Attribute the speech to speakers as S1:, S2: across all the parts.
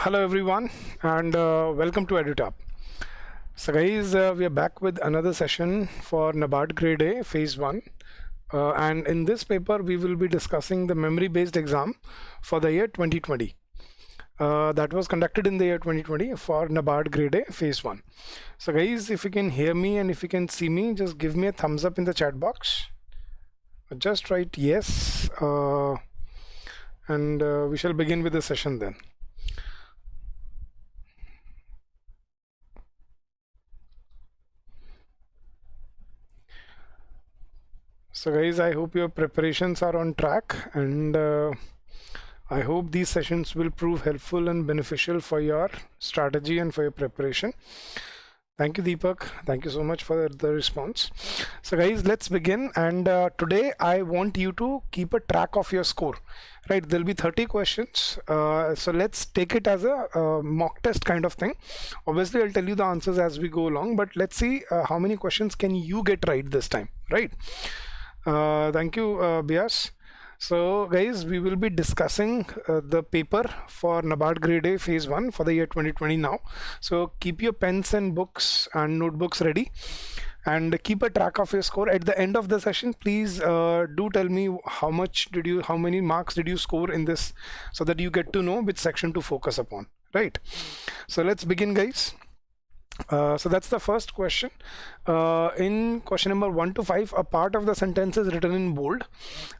S1: Hello everyone, and welcome to EduTap. So guys, we are back with another session for NABARD Grade A Phase 1. And in this paper, we will be discussing the memory-based exam for the year 2020. That was conducted in the year 2020 for NABARD Grade A Phase 1. So guys, if you can hear me and if you can see me, just give me a thumbs up in the chat box. Just write yes, and we shall begin with the session then. So guys, I hope your preparations are on track, and I hope these sessions will prove helpful and beneficial for your strategy and for your preparation. Thank you, Deepak. Thank you so much for the response. So guys, let's begin. And today I want you to keep a track of your score, right? There'll be 30 questions. So let's take it as a mock test kind of thing. Obviously, I'll tell you the answers as we go along, but let's see how many questions can you get right this time, right? Thank you, Bias. So guys, we will be discussing the paper for NABARD Grade A Phase 1 for the year 2020 now. So keep your pens and books and notebooks ready and keep a track of your score. At the end of the session, please do tell me how many marks did you score in this, so that you get to know which section to focus upon, right? So let's begin, guys. So that's the first question. In question number 1 to 5, a part of the sentence is written in bold.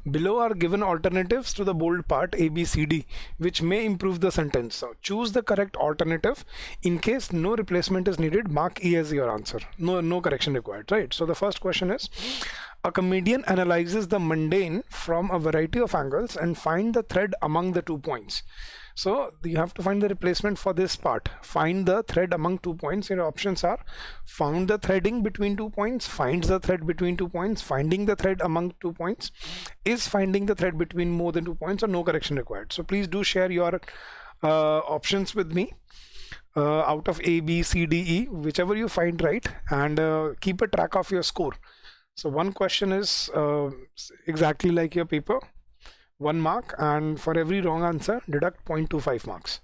S1: Below are given alternatives to the bold part A, B, C, D, which may improve the sentence. So choose the correct alternative. In case no replacement is needed, mark E as your answer. No correction required, right? So the first question is, a comedian analyzes the mundane from a variety of angles and find the thread among the 2 points. So you have to find the replacement for this part. Find the thread among 2 points. Your options are found the threading between 2 points, finds the thread between 2 points, finding the thread among 2 points, is finding the thread between more than 2 points, or no correction required. So please do share your options with me out of A, B, C, D, E, whichever you find right, and keep a track of your score. So one question is exactly like your paper, 1 mark, and for every wrong answer deduct 0.25 marks.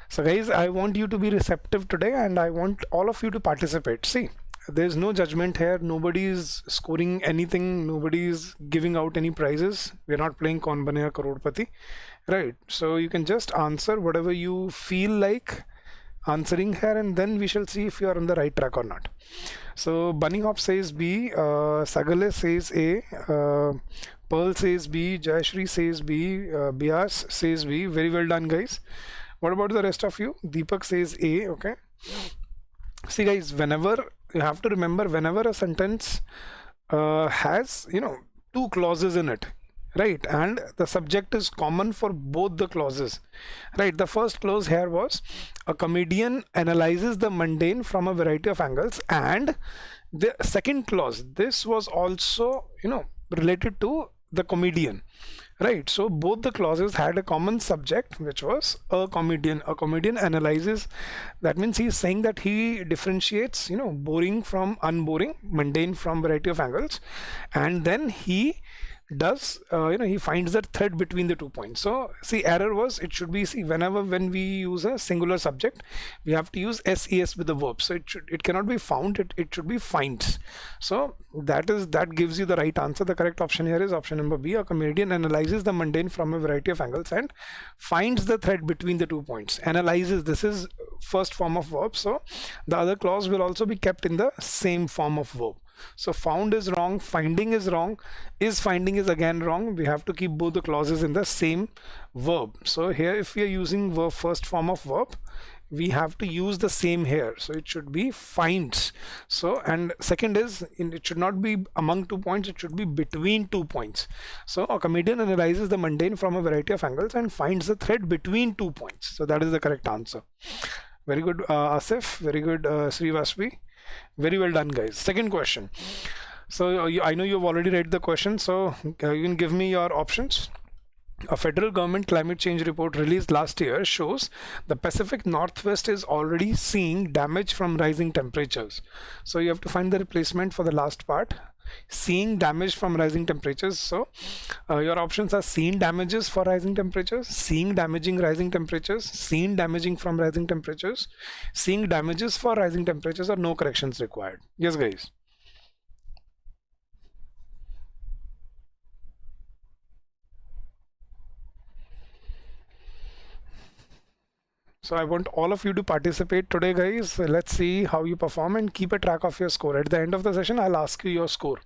S1: So guys, I want you to be receptive today, and I want all of you to participate. See, there's no judgment here. Nobody is scoring anything. Nobody is giving out any prizes. We're not playing Kaun Banega Crorepati, right? So you can just answer whatever you feel like answering here, and then we shall see if you are on the right track or not. So Bunny Hop says B, Sagale says A, Pearl says B, Jayashri says B, Bias says B. Very well done, guys. What about the rest of you? Deepak says A. Okay. See guys, you have to remember, whenever a sentence has 2 clauses in it, right, and the subject is common for both the clauses, right? The first clause here was a comedian analyzes the mundane from a variety of angles, and the second clause, this was also related to the comedian, right? So both the clauses had a common subject, which was a comedian. A comedian analyzes, that means he's saying that he differentiates boring from unboring, mundane from variety of angles, and then he does he finds that thread between the 2 points. So see, error was, it should be, see, when we use a singular subject, we have to use SES with the verb. So it cannot be found, it should be finds. So that gives you the right answer. The correct option here is option number B. A comedian analyzes the mundane from a variety of angles and finds the thread between the 2 points. Analyzes, this is first form of verb, so the other clause will also be kept in the same form of verb. So found is wrong, finding is wrong, is finding is again wrong. We have to keep both the clauses in the same verb. So here, if we are using verb, first form of verb, we have to use the same here. So it should be finds. So, and second is, it should not be among 2 points, it should be between 2 points. So a comedian analyzes the mundane from a variety of angles and finds the thread between 2 points. So that is the correct answer. Very good, Asif. Very good, Srivasvi. Very well done, guys. Second question. So I know you've already read the question, so you can give me your options. A federal government climate change report released last year shows the Pacific Northwest is already seeing damage from rising temperatures. So you have to find the replacement for the last part. seeing damage from rising temperatures. So your options are seen damages for rising temperatures, seeing damaging rising temperatures, seen damaging from rising temperatures, seeing damages for rising temperatures, or no corrections required. Yes, guys. So I want all of you to participate today, guys. Let's see how you perform and keep a track of your score. At the end of the session, I'll ask you your score.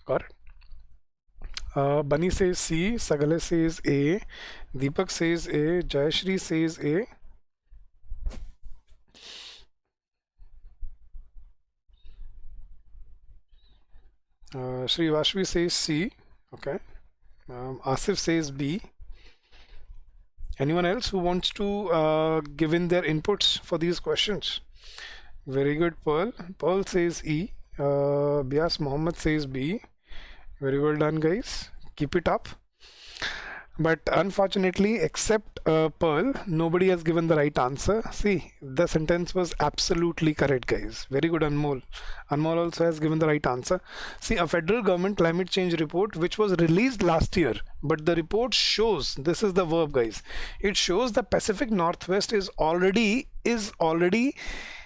S1: Got it? Bunny says C, Sagale says A, Deepak says A, Jayashri says A. Srivashvi says C. Okay. Asif says B. Anyone else who wants to give in their inputs for these questions? Very good, Pearl. Pearl says E. Bias Mohammed says B. Very well done, guys. Keep it up. But unfortunately, except Pearl, nobody has given the right answer. See, the sentence was absolutely correct, guys. Very good, Anmol. Anmol also has given the right answer. See, a federal government climate change report which was released last year, but the report shows, this is the verb, guys. It shows the Pacific Northwest is already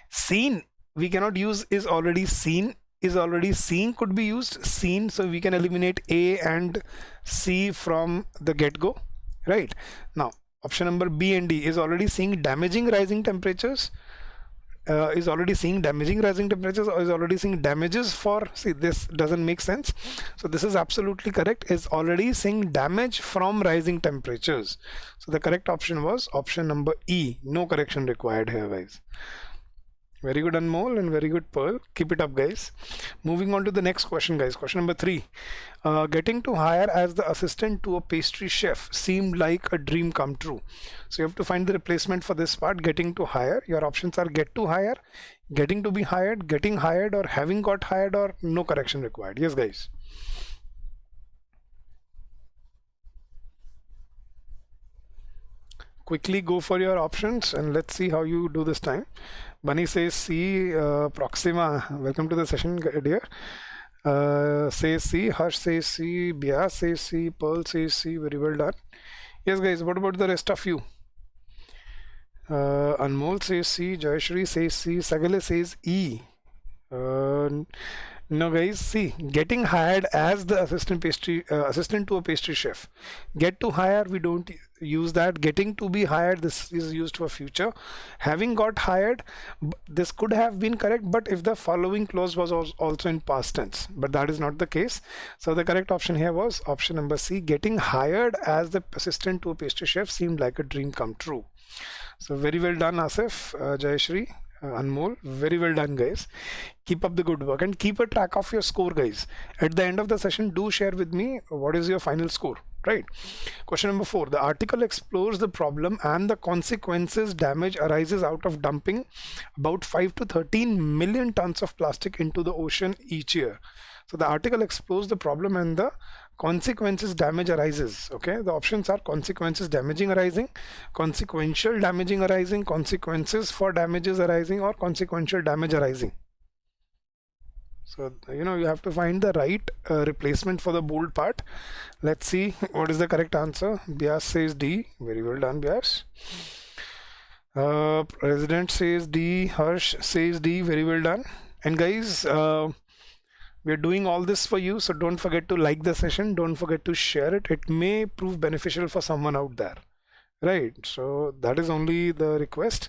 S1: seen. We cannot use is already seen. Is already seen could be used, seen, so we can eliminate A and C from the get-go, right? Now option number B and D is already seeing damaging rising temperatures, is already seeing damaging rising temperatures, or is already seeing damages for, see, this doesn't make sense. So this is absolutely correct, is already seeing damage from rising temperatures. So the correct option was option number E. No correction required here, guys. Very good, Anmol, and very good, Pearl. Keep it up, guys. Moving on to the next question, guys. Question number 3. Getting to hire as the assistant to a pastry chef seemed like a dream come true. So you have to find the replacement for this part, getting to hire. Your options are get to hire, getting to be hired, getting hired, or having got hired, or no correction required. Yes, guys. Quickly go for your options and let's see how you do this time. Bunny says C. Proxima, welcome to the session, dear. Says C. Harsh says C. Bia says C. Pearl says C. Very well done. Yes, guys, what about the rest of you? Anmol says C. Jayashri says C. Sagale says E. No, guys, see, getting hired as the assistant to a pastry chef. Get to hire, we don't use that. Getting to be hired, this is used for future. Having got hired, this could have been correct, but if the following clause was also in past tense, but that is not the case. So the correct option here was option number C. Getting hired as the assistant to a pastry chef seemed like a dream come true. So very well done, Asif, Jayashri, Anmol, very well done, guys. Keep up the good work and keep a track of your score, guys. At the end of the session, do share with me what is your final score, right? Question number 4. The article explores the problem and the consequences damage arises out of dumping about 5 to 13 million tons of plastic into the ocean each year. So the article explores the problem and the consequences damage arises. Okay, the options are consequences damaging arising, consequential damaging arising, consequences for damages arising, or consequential damage arising. So you have to find the right replacement for the bold part. Let's see what is the correct answer. Bias says D. Very well done, Bias. President says D. Harsh says D. Very well done. And guys, we're doing all this for you, so don't forget to like the session, don't forget to share it. It may prove beneficial for someone out there, right? So that is only the request,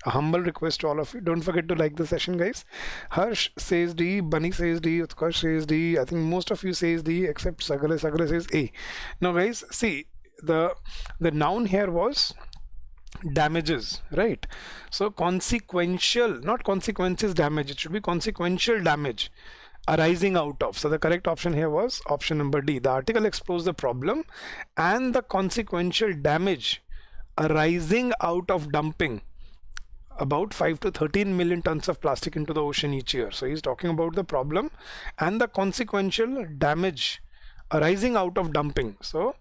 S1: a humble request to all of you. Don't forget to like the session, guys. Harsh says D, Bunny says D, Utkarsh says D. I think most of you says D except Sagale. Sagale says A. Now guys, see, the noun here was damages, right? So consequential, not consequences damage, it should be consequential damage arising out of. So the correct option here was option number D. The article explores the problem and the consequential damage arising out of dumping about 5 to 13 million tons of plastic into the ocean each year. So he's talking about the problem and the consequential damage arising out of dumping. So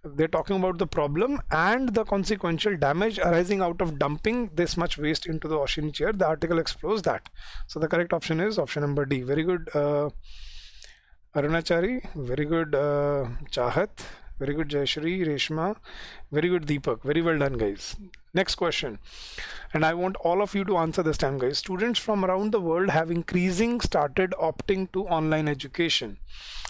S1: they're talking about the problem and the consequential damage arising out of dumping this much waste into the ocean each year. The article explores that. So the correct option is option number D. Very good, Arunachari, very good. Chahat, very good. Jayashri, Reshma, very good. Deepak, very well done, guys. Next question, and I want all of you to answer this time, guys. Students from around the world have increasing started opting to online education.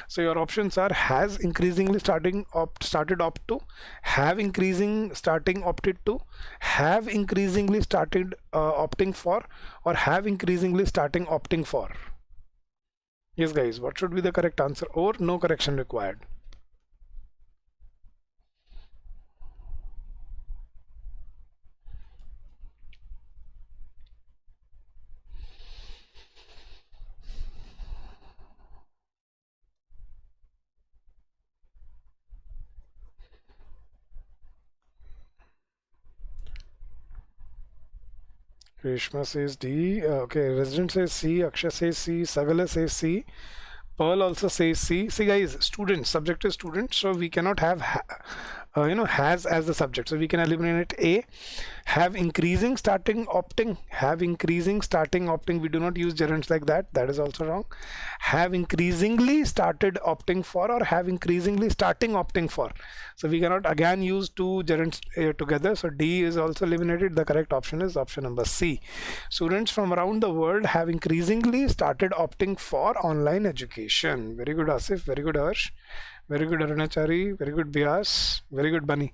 S1: So your options are: has increasingly started opt to, have increasing starting opted to, have increasingly started opting for, or have increasingly starting opting for. Yes, guys, what should be the correct answer, or no correction required? Reshma says D. Okay, Resident says C. Akshay says C. Sagala says C. Pearl also says C. See, guys, students, subject is student, so we cannot have has as the subject, so we can eliminate A. Have increasing starting opting, have increasing starting opting, we do not use gerunds like that, that is also wrong. Have increasingly started opting for, or have increasingly starting opting for, so we cannot again use two gerunds together, so D is also eliminated. The correct option is option number C. Students from around the world have increasingly started opting for online education. Very good, Asif, very good, Harsh, very good, Arunachari, very good, Bias, very good, Bunny.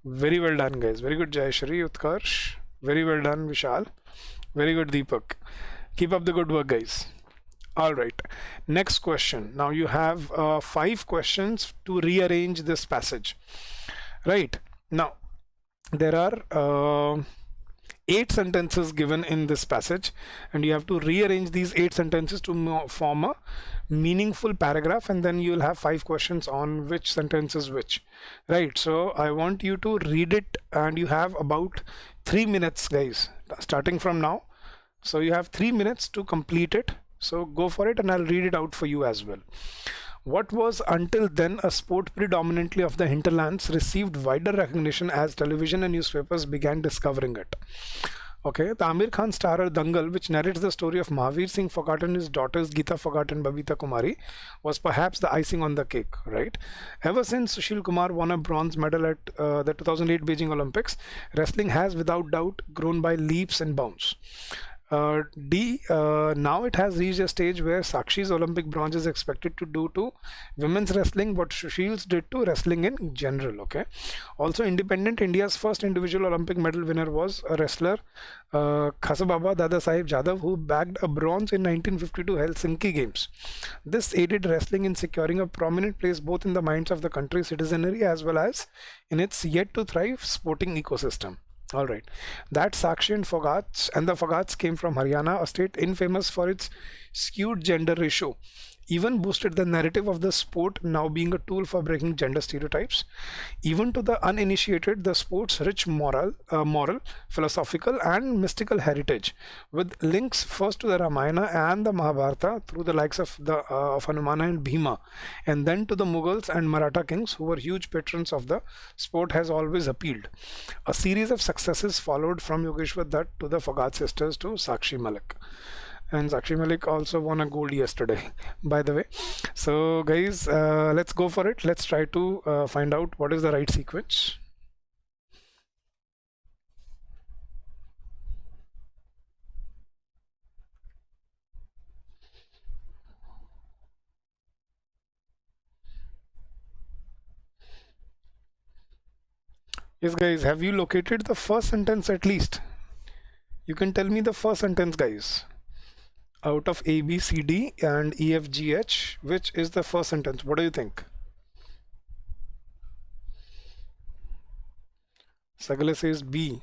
S1: Very well done, guys. Very good, Jayashri, Utkarsh. Very well done, Vishal. Very good, Deepak. Keep up the good work, guys. All right. Next question. Now you have 5 questions to rearrange this passage. Right. Now, there are 8 sentences given in this passage, and you have to rearrange these 8 sentences to form a meaningful paragraph, and then you'll have 5 questions on which sentence is which. Right, so I want you to read it, and you have about 3 minutes, guys, starting from now. So you have 3 minutes to complete it, so go for it, and I'll read it out for you as well. What was until then a sport predominantly of the hinterlands received wider recognition as television and newspapers began discovering it. Okay, the Amir Khan starrer Dangal, which narrates the story of Mahavir Singh Phogat and his daughters Geeta Phogat and Babita Kumari, was perhaps the icing on the cake, right? Ever since Sushil Kumar won a bronze medal at the 2008 Beijing Olympics, wrestling has without doubt grown by leaps and bounds. D. Now it has reached a stage where Sakshi's Olympic bronze is expected to do to women's wrestling what Sushil's did to wrestling in general. Okay. Also, independent India's first individual Olympic medal winner was a wrestler, Khasababa Dada Sahib Jadhav, who bagged a bronze in 1952 Helsinki Games. This aided wrestling in securing a prominent place both in the minds of the country's citizenry as well as in its yet to thrive sporting ecosystem. All right, that Sakshi and the Phogats came from Haryana, a state infamous for its skewed gender ratio, even boosted the narrative of the sport now being a tool for breaking gender stereotypes. Even to the uninitiated, the sport's rich moral, philosophical and mystical heritage, with links first to the Ramayana and the Mahabharata through the likes of Hanumana and Bhima, and then to the Mughals and Maratha kings who were huge patrons of the sport, has always appealed. A series of successes followed from Yogeshwar Dutt to the Phogat sisters to Sakshi Malik. And Sakshi Malik also won a gold yesterday, by the way. So guys, let's go for it. Let's try to find out what is the right sequence. Yes guys, have you located the first sentence at least? You can tell me the first sentence, guys. Out of A, B, C, D and E, F, G, H, which is the first sentence? What do you think? Sagala says B.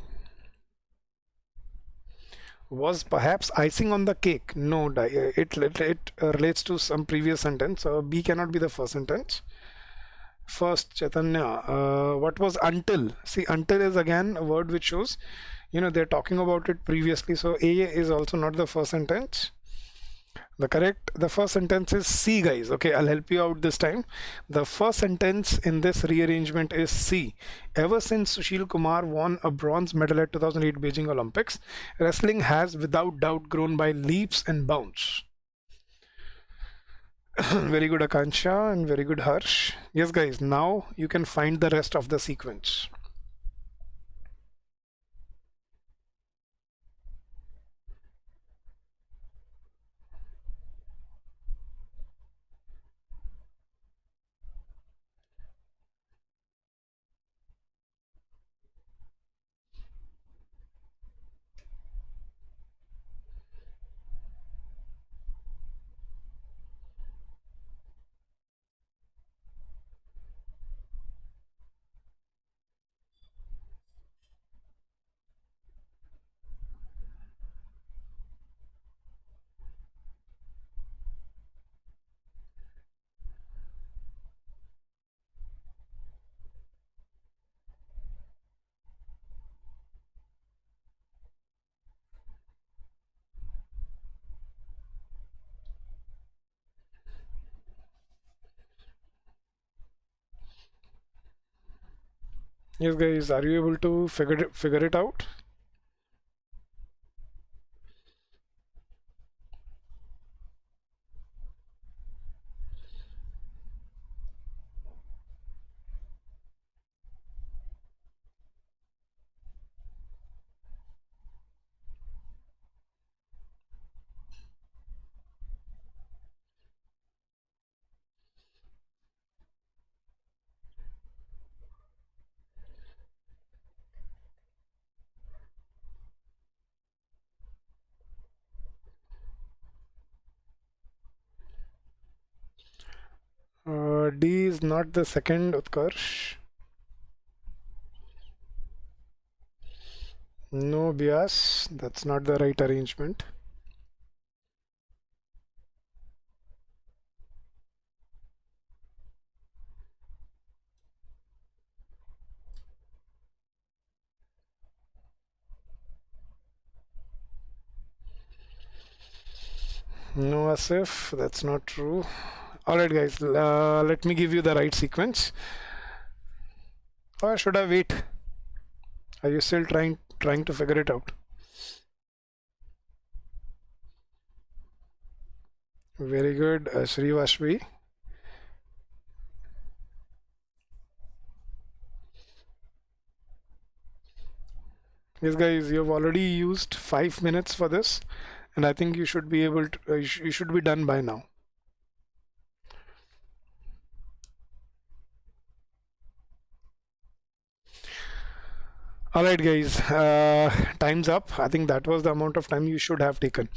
S1: Was perhaps icing on the cake? No, it relates to some previous sentence, so B cannot be the first sentence. First, Chaitanya, what was until? See, until is again a word which shows, they're talking about it previously, so A is also not the first sentence. The first sentence is C, guys. Okay, I'll help you out this time. The first sentence in this rearrangement is C. Ever since Sushil Kumar won a bronze medal at 2008 Beijing Olympics, wrestling has without doubt grown by leaps and bounds. Very good, Akansha, and very good, Harsh. Yes, guys, now you can find the rest of the sequence. Yes, guys, are you able to figure it out? D is not the second, Utkarsh. No, Bias, that's not the right arrangement. No, Asif, that's not true. All right, guys, let me give you the right sequence. Or should I wait? Are you still trying to figure it out? Very good, Shri Vashvi. Yes, guys, you've already used 5 minutes for this, and I think you should be able to. You should be done by now. All right, guys, time's up. I think that was the amount of time you should have taken.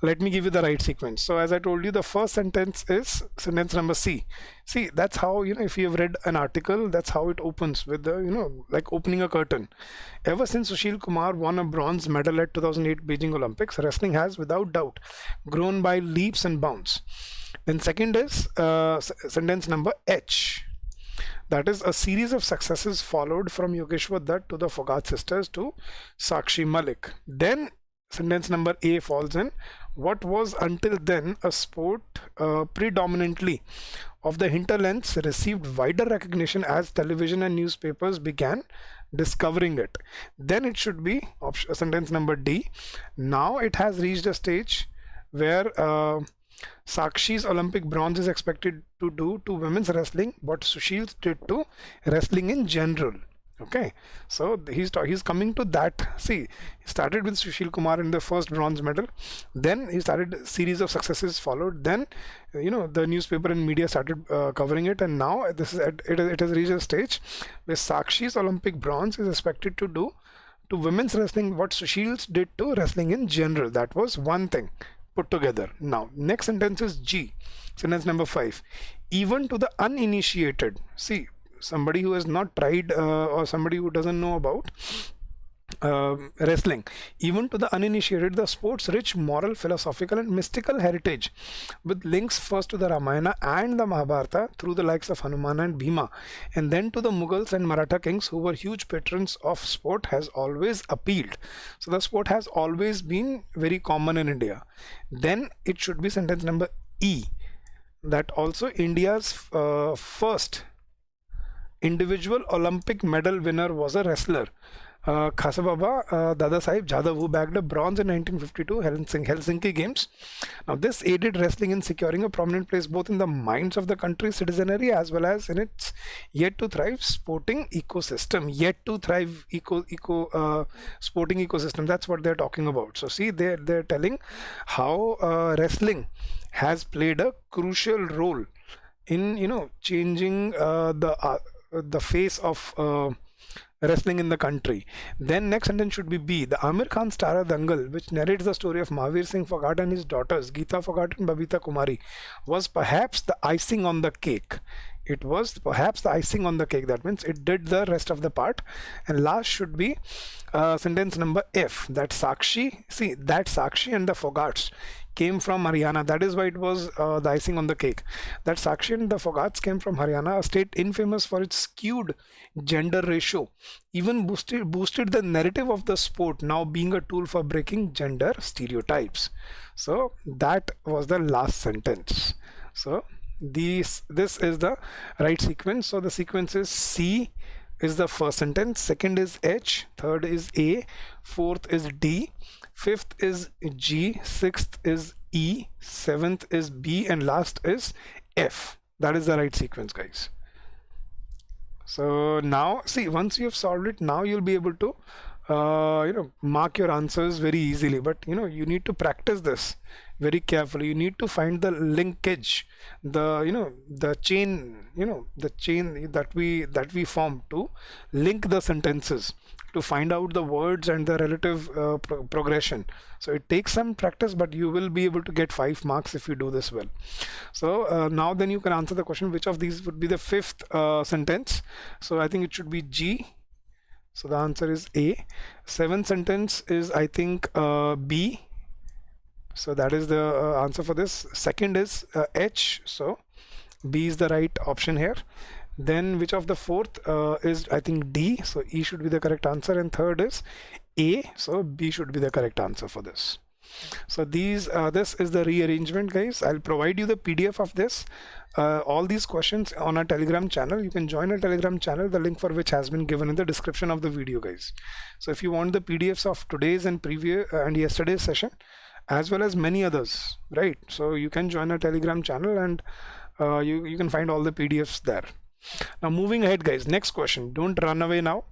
S1: Let me give you the right sequence. So as I told you, the first sentence is sentence number C. See, that's how, if you have read an article, that's how it opens with the, like opening a curtain. Ever since Sushil Kumar won a bronze medal at 2008 Beijing Olympics, wrestling has without doubt grown by leaps and bounds. Then second is sentence number H. That is a series of successes followed from Yogeshwar Dutt to the Foghat sisters to Sakshi Malik. Then sentence number A falls in. What was until then a sport predominantly of the hinterlands received wider recognition as television and newspapers began discovering it. Then it should be sentence number D. Now it has reached a stage where Sakshi's Olympic bronze is expected to do to women's wrestling what Sushil did to wrestling in general. Okay, so he's coming to that. See, he started with Sushil Kumar in the first bronze medal. Then he started a series of successes followed. Then, the newspaper and media started covering it, and now it has reached a stage where Sakshi's Olympic bronze is expected to do to women's wrestling what Sushil did to wrestling in general. That was one thing put together. Now, next sentence is G. Sentence number 5. Even to the uninitiated, see, somebody who has not tried or somebody who doesn't know about wrestling, even to the uninitiated, the sport's rich moral, philosophical and mystical heritage with links first to the Ramayana and the Mahabharata through the likes of Hanuman and Bhima, and then to the Mughals and Maratha kings who were huge patrons of sport has always appealed. So the sport has always been very common in India. Then it should be sentence number E, that also India's first individual Olympic medal winner was a wrestler. Khasa Baba Dada Sahib Jadhav, who bagged a bronze in 1952 Helsinki Games. Now, this aided wrestling in securing a prominent place both in the minds of the country's citizenry as well as in its yet to thrive sporting ecosystem. Yet to thrive sporting ecosystem. That's what they're talking about. So, see, they're telling how wrestling has played a crucial role in changing the face of wrestling in the country. Then next sentence should be B. The Amir Khan star Dangal, which narrates the story of Mahavir Singh Phogat and his daughters Geeta Phogat and Babita Kumari, was perhaps the icing on the cake. It was perhaps the icing on the cake. That means it did the rest of the part. And last should be sentence number F. That Sakshi, see, that Sakshi and the Phogats came from Haryana. That is why it was the icing on the cake. That Sakshi and the Phogats came from Haryana, a state infamous for its skewed gender ratio, even boosted the narrative of the sport, now being a tool for breaking gender stereotypes. So that was the last sentence. So this is the right sequence. So the sequence is C is the first sentence, second is H, third is A, fourth is D, fifth is G, sixth is E, seventh is B, and last is F. That is the right sequence, guys. So now, see, once you have solved it, now you'll be able to mark your answers very easily. But you need to practice this very carefully. You need to find the linkage, the chain that we form to link the sentences, to find out the words and the relative progression. So it takes some practice, but you will be able to get 5 marks if you do this well. So now then you can answer the question, which of these would be the fifth sentence? So I think it should be G. So the answer is A. Seventh sentence is, I think, B. So that is the answer for this. Second is H. So B is the right option here. Then which of the fourth is, I think, D. So E should be the correct answer. And third is A. So B should be the correct answer for this. So this is the rearrangement, guys. I'll provide you the PDF of this. All these questions on our Telegram channel. You can join our Telegram channel, the link for which has been given in the description of the video, guys. So if you want the PDFs of today's and previous and yesterday's session, as well as many others, right? So you can join our Telegram channel, and you can find all the PDFs there. Now moving ahead, guys, next question. Don't run away now.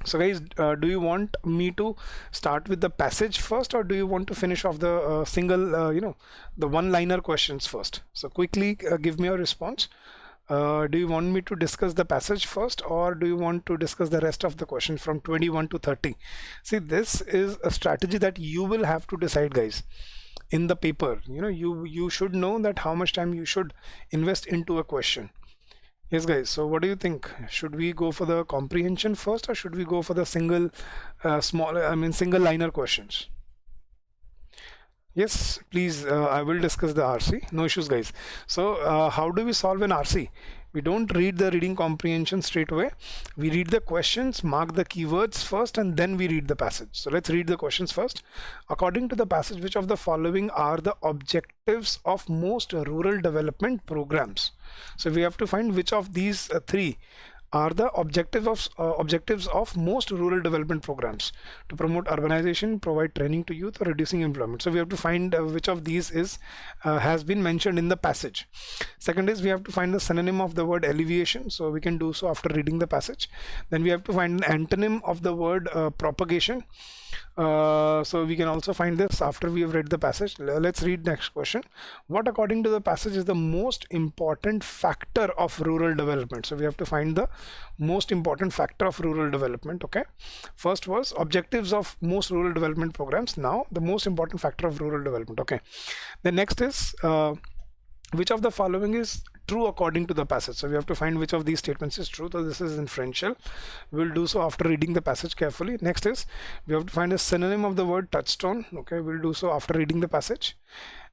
S1: So guys, do you want me to start with the passage first, or do you want to finish off the single, the one-liner questions first? So quickly give me your response. Do you want me to discuss the passage first, or do you want to discuss the rest of the questions from 21 to 30? See, this is a strategy that you will have to decide, guys, in the paper. You should know that how much time you should invest into a question. Yes, guys. So what do you think? Should we go for the comprehension first, or should we go for the single single liner questions? Yes, please. I will discuss the RC. No issues, guys. So how do we solve an RC? We don't read the reading comprehension straight away. We read the questions, mark the keywords first, and then we read the passage. So let's read the questions first. According to the passage, which of the following are the objectives of most rural development programs? So we have to find which of these three are the objectives of most rural development programs: to promote urbanization, provide training to youth, or reducing employment. So we have to find which of these has been mentioned in the passage. Second is, we have to find the synonym of the word alleviation. So we can do so after reading the passage. Then we have to find an antonym of the word propagation. So we can also find this after we have read the passage. Let's read next question. What, according to the passage, is the most important factor of rural development? So we have to find the most important factor of rural development. Okay, first was objectives of most rural development programs. Now the most important factor of rural development. Okay, the next is which of the following is true according to the passage? So we have to find which of these statements is true. So this is inferential. We'll do so after reading the passage carefully. Next is, we have to find a synonym of the word touchstone. Okay, we'll do so after reading the passage.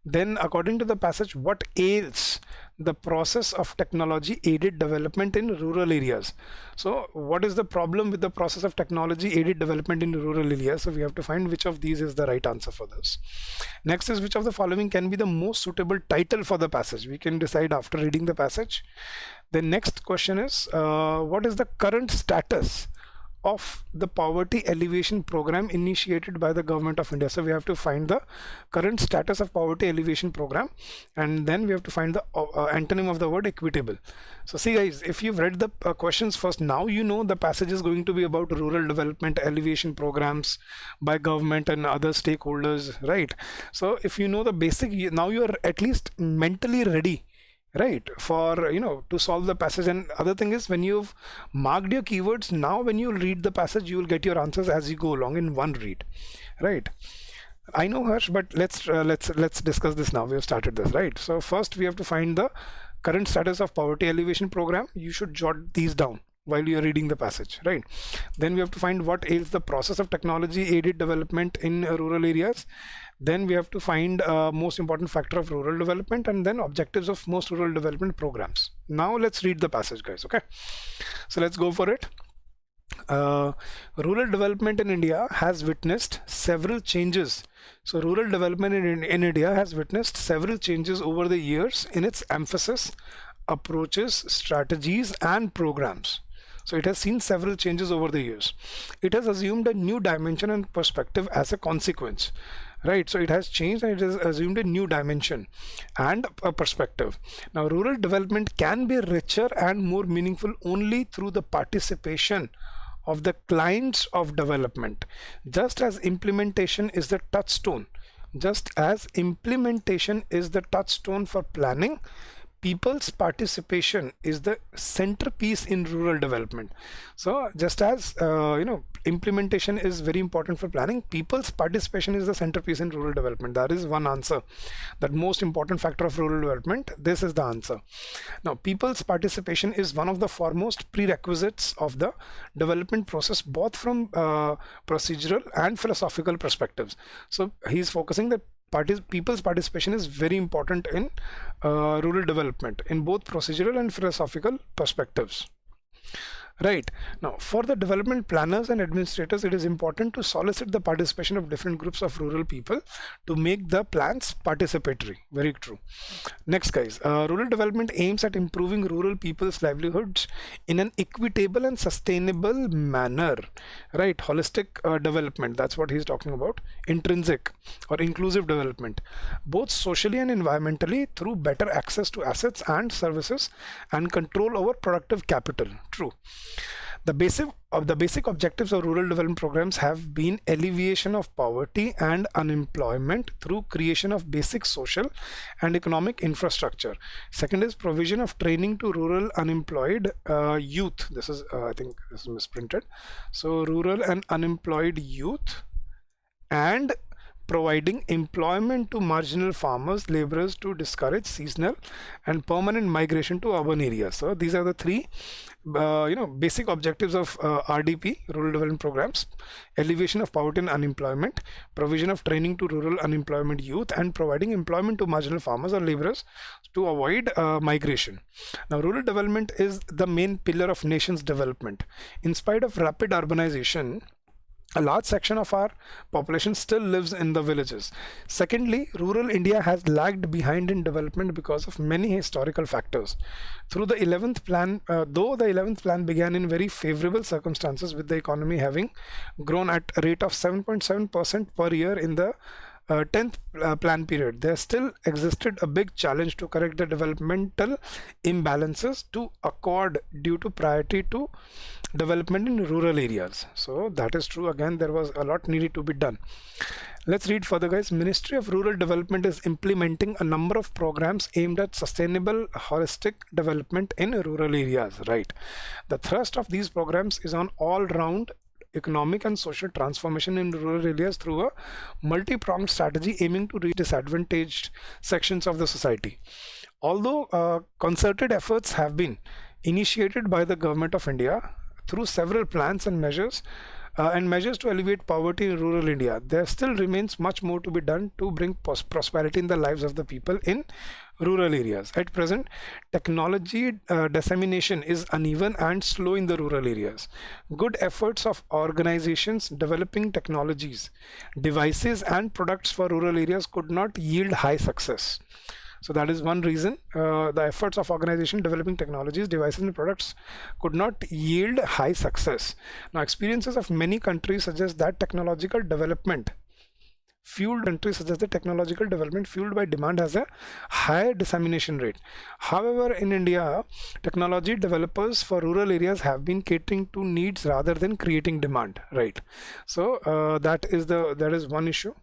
S1: Then, according to the passage, what ails the process of technology aided development in rural areas? So what is the problem with the process of technology aided development in rural areas? So we have to find which of these is the right answer for this. Next is, which of the following can be the most suitable title for the passage? We can decide after reading the passage. The next question is, what is the current status of the poverty alleviation program initiated by the government of India. So we have to find the current status of poverty alleviation program, and then we have to find the antonym of the word equitable. So see guys, if you've read the questions first, now you know the passage is going to be about rural development alleviation programs by government and other stakeholders, right? So if you know the basic, now you are at least mentally ready, right, for to solve the passage. And other thing is, when you've marked your keywords, now when you read the passage, you will get your answers as you go along in one read, right? I know, Harsh, but let's discuss this now. We have started this, right? So first we have to find the current status of poverty alleviation program. You should jot these down while you are reading the passage, right? Then we have to find what is the process of technology aided development in rural areas. Then we have to find most important factor of rural development, and then objectives of most rural development programs. Now let's read the passage, guys. Okay, so let's go for it. Rural development in India has witnessed several changes. So rural development in India has witnessed several changes over the years in its emphasis, approaches, strategies, and programs. So it has seen several changes over the years. It has assumed a new dimension and perspective as a consequence, right? So it has changed and it has assumed a new dimension and a perspective. Now, rural development can be richer and more meaningful only through the participation of the clients of development, just as implementation is the touchstone. Just as implementation is the touchstone for planning, people's participation is the centerpiece in rural development. So just as implementation is very important for planning, people's participation is the centerpiece in rural development. That is one answer. That most important factor of rural development, this is the answer. Now, people's participation is one of the foremost prerequisites of the development process, both from procedural and philosophical perspectives. So he's focusing that people's participation is very important in rural development in both procedural and philosophical perspectives. Right. Now, for the development planners and administrators, it is important to solicit the participation of different groups of rural people to make the plans participatory. Very true. Next, guys, rural development aims at improving rural people's livelihoods in an equitable and sustainable manner. Right. Holistic development. That's what he's talking about. Intrinsic or inclusive development, both socially and environmentally, through better access to assets and services and control over productive capital. True. The basic objectives of rural development programs have been alleviation of poverty and unemployment through creation of basic social and economic infrastructure. Second is provision of training to rural unemployed youth. This is I think this is misprinted. So rural and unemployed youth, and providing employment to marginal farmers, laborers, to discourage seasonal and permanent migration to urban areas. So these are the three basic objectives of RDP, rural development programs: alleviation of poverty and unemployment, provision of training to rural unemployment youth, and providing employment to marginal farmers or laborers to avoid migration. Now, rural development is the main pillar of nation's development. In spite of rapid urbanization, a large section of our population still lives in the villages. Secondly, rural India has lagged behind in development because of many historical factors. Through the 11th plan, though the 11th plan began in very favorable circumstances, with the economy having grown at a rate of 7.7% per year in the 10th plan period, there still existed a big challenge to correct the developmental imbalances to accord due to priority to development in rural areas. So that is true. Again, there was a lot needed to be done. Let's read further, guys. Ministry of Rural Development is implementing a number of programs aimed at sustainable holistic development in rural areas, right? The thrust of these programs is on all-round economic and social transformation in rural areas through a multi-pronged strategy aiming to reach disadvantaged sections of the society. Although concerted efforts have been initiated by the Government of India through several plans and measures to alleviate poverty in rural India, there still remains much more to be done to bring prosperity in the lives of the people in rural areas. At present, technology dissemination is uneven and slow in the rural areas. Good efforts of organizations developing technologies, devices and products for rural areas could not yield high success. So that is one reason the efforts of organization developing technologies, devices and products could not yield high success. Now experiences of many countries suggest that technological development fueled by demand has a high dissemination rate. However, in India, technology developers for rural areas have been catering to needs rather than creating demand, right? So that is one issue.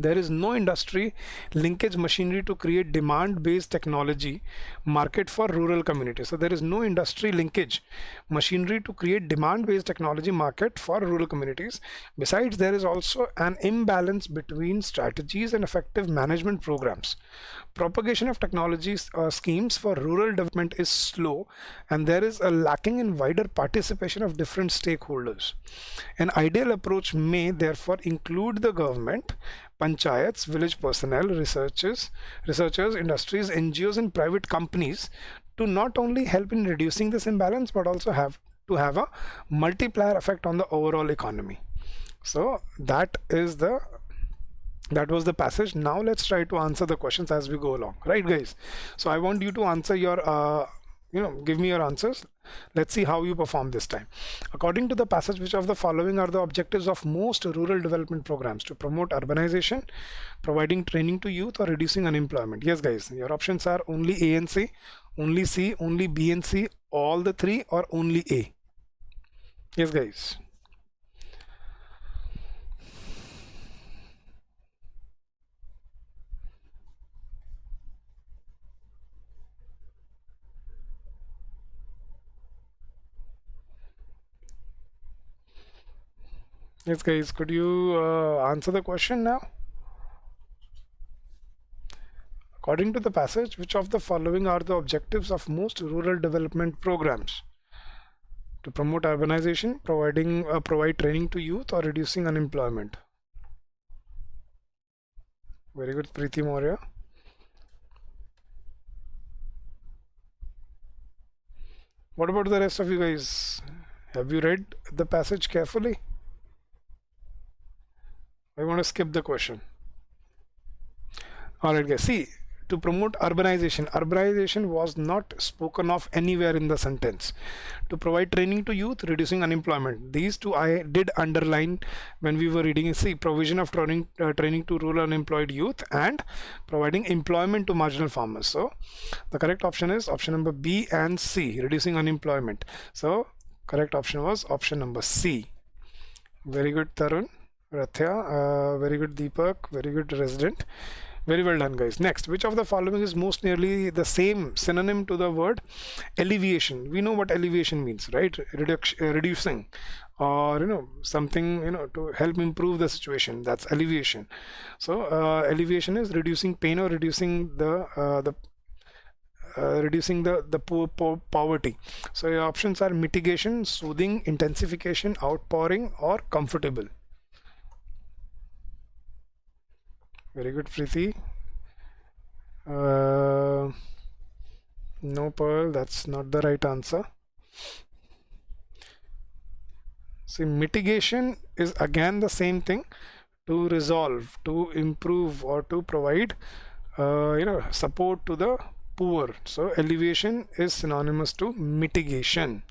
S1: There is no industry linkage machinery to create demand-based technology market for rural communities. So there is no industry linkage machinery to create demand-based technology market for rural communities. Besides, there is also an imbalance between strategies and effective management programs. Propagation of technology schemes for rural development is slow, and there is a lacking in wider participation of different stakeholders. An ideal approach may therefore include the government, panchayats, village personnel, researchers, industries, NGOs and private companies to not only help in reducing this imbalance but also have a multiplier effect on the overall economy. So that was the passage. Now let's try to answer the questions as we go along, right guys? So I want you to answer your give me your answers. Let's see how you perform this time. According to the passage, which of the following are the objectives of most rural development programs? To promote urbanization, providing training to youth, or reducing unemployment? Yes guys, your options are only A and C, only C, only B and C, all the three, or only A. Yes guys. Yes guys, could you answer the question now? According to the passage, which of the following are the objectives of most rural development programs? To promote urbanization, provide training to youth, or reducing unemployment? Very good, Preeti Maurya. What about the rest of you guys? Have you read the passage carefully? I want to skip the question. Alright guys, see, to promote urbanization was not spoken of anywhere in the sentence. To provide training to youth, reducing unemployment, these two I did underline when we were reading. See, provision of training to rural unemployed youth and providing employment to marginal farmers. So the correct option is option number B and C, reducing unemployment. So correct option was option number C. Very good, Tarun. Rathya, very good, Deepak, very good, resident. Very well done guys. Next, which of the following is most nearly the same synonym to the word alleviation? We know what alleviation means, right? Reducing, or something to help improve the situation. That's alleviation. So alleviation is reducing pain or reducing the poverty. So your options are mitigation, soothing, intensification, outpouring, or comfortable. Very good, Preeti. No, Pearl, that's not the right answer. See, mitigation is again the same thing, to resolve, to improve, or to provide support to the poor. So alleviation is synonymous to mitigation.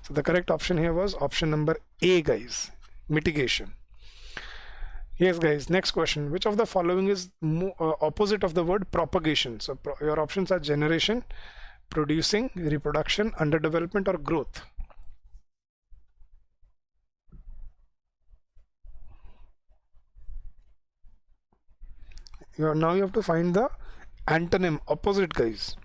S1: So the correct option here was option number A guys, mitigation. Yes guys, next question. Which of the following is opposite of the word propagation? So your options are generation, producing, reproduction, underdevelopment, or growth. Now you have to find the antonym, opposite guys.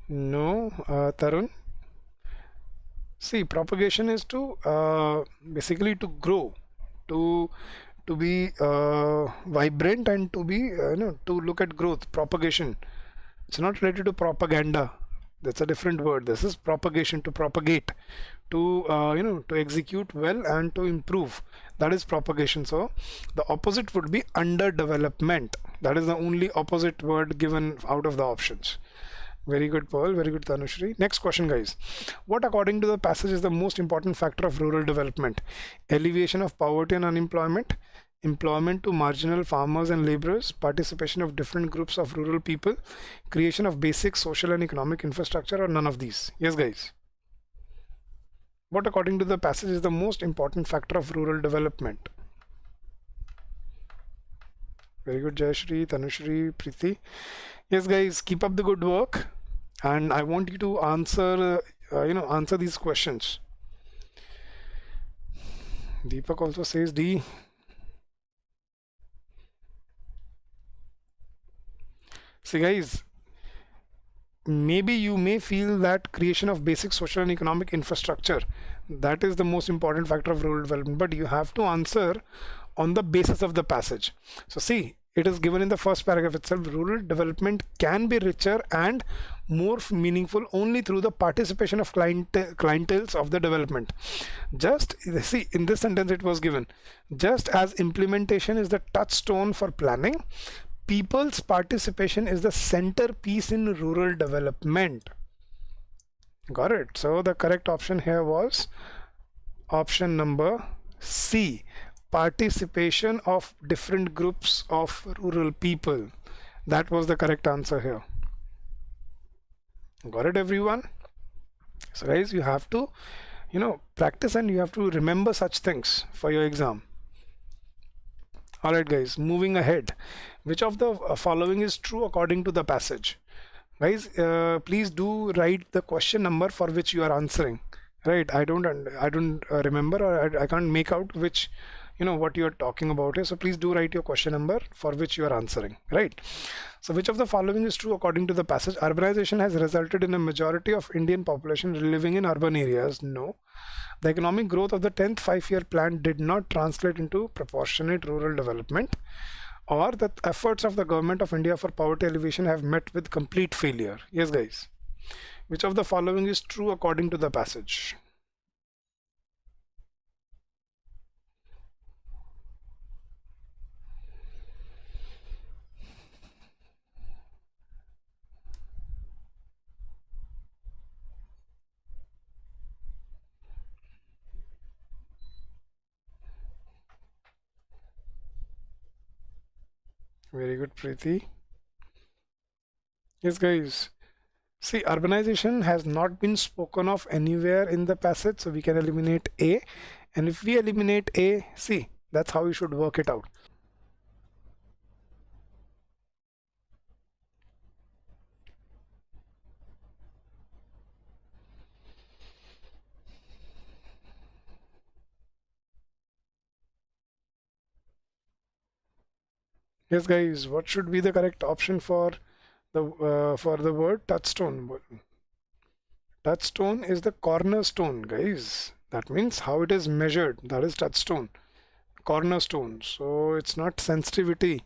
S1: No, Tarun. See, propagation is to basically to grow, to be vibrant, and to be to look at growth. Propagation. It's not related to propaganda. That's a different word. This is propagation, to propagate, to to execute well and to improve. That is propagation. So the opposite would be underdevelopment. That is the only opposite word given out of the options. Very good, Pearl. Very good, Tanushri. Next question, guys. What, according to the passage, is the most important factor of rural development? Alleviation of poverty and unemployment, employment to marginal farmers and laborers, participation of different groups of rural people, creation of basic social and economic infrastructure, or none of these? Yes, guys. What, according to the passage, is the most important factor of rural development? Very good, Jayashri, Tanushri, Preeti. Yes, guys, keep up the good work, and I want you to answer, answer these questions. Deepak also says D. See, guys, maybe you may feel that creation of basic social and economic infrastructure, that is the most important factor of rural development, but you have to answer on the basis of the passage. So see, it is given in the first paragraph itself, rural development can be richer and more meaningful only through the participation of clienteles of the development. Just see, in this sentence it was given, just as implementation is the touchstone for planning, people's participation is the centerpiece in rural development. Got it? So the correct option here was option number C, participation of different groups of rural people. That was the correct answer here. Got it, everyone? So guys, you have to practice, and you have to remember such things for your exam. Alright guys, moving ahead. Which of the following is true according to the passage? Guys, please do write the question number for which you are answering. Right, I don't remember, or I can't make out which what you are talking about here. So please do write your question number for which you are answering. Right. So which of the following is true according to the passage? Urbanization has resulted in a majority of Indian population living in urban areas. No. The economic growth of the 10th five-year plan did not translate into proportionate rural development. Or the efforts of the government of India for poverty alleviation have met with complete failure. Yes, guys. Which of the following is true according to the passage? Very good, Preeti. Yes, guys. See, urbanization has not been spoken of anywhere in the passage, so we can eliminate A. And if we eliminate A, see, that's how we should work it out. Yes, guys, what should be the correct option for the word touchstone? Touchstone is the cornerstone, guys. That means how it is measured. That is touchstone, cornerstone. So it's not sensitivity,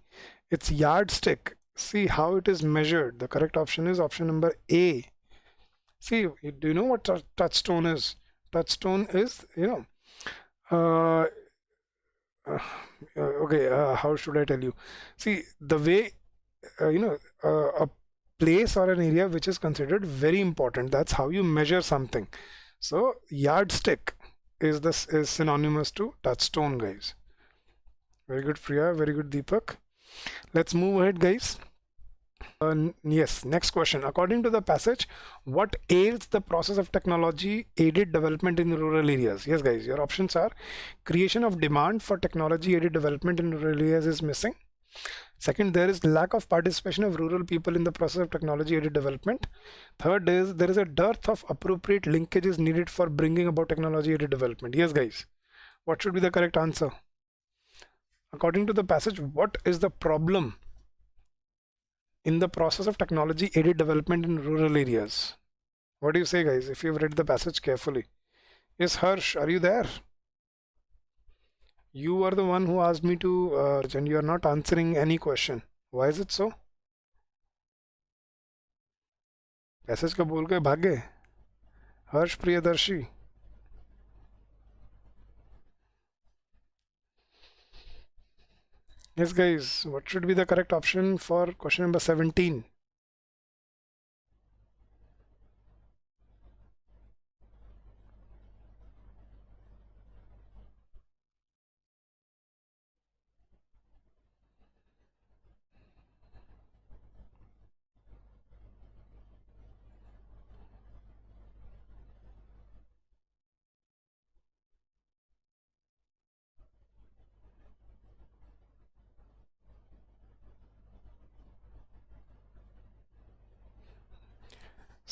S1: it's yardstick. See how it is measured. The correct option is option number A. See, do you know what touchstone is? Touchstone is, uh, okay, how should I tell you? See, the way, a place or an area which is considered very important, that's how you measure something. So, yardstick is synonymous to touchstone, guys. Very good, Priya. Very good, Deepak. Let's move ahead, guys. Yes, next question. According to the passage, what ails the process of technology aided development in rural areas? Yes, guys, your options are creation of demand for technology aided development in rural areas is missing. Second, there is lack of participation of rural people in the process of technology aided development. Third is there is a dearth of appropriate linkages needed for bringing about technology aided development. Yes, guys, what should be the correct answer? According to the passage, what is the problem in the process of technology aided development in rural areas? What do you say, guys, if you've read the passage carefully? Yes, Harsh, are you there? You are the one who asked me to and you are not answering any question. Why is it so? Passage का बोल के भागे हर्ष Priyadarshi. Yes, guys, what should be the correct option for question number 17?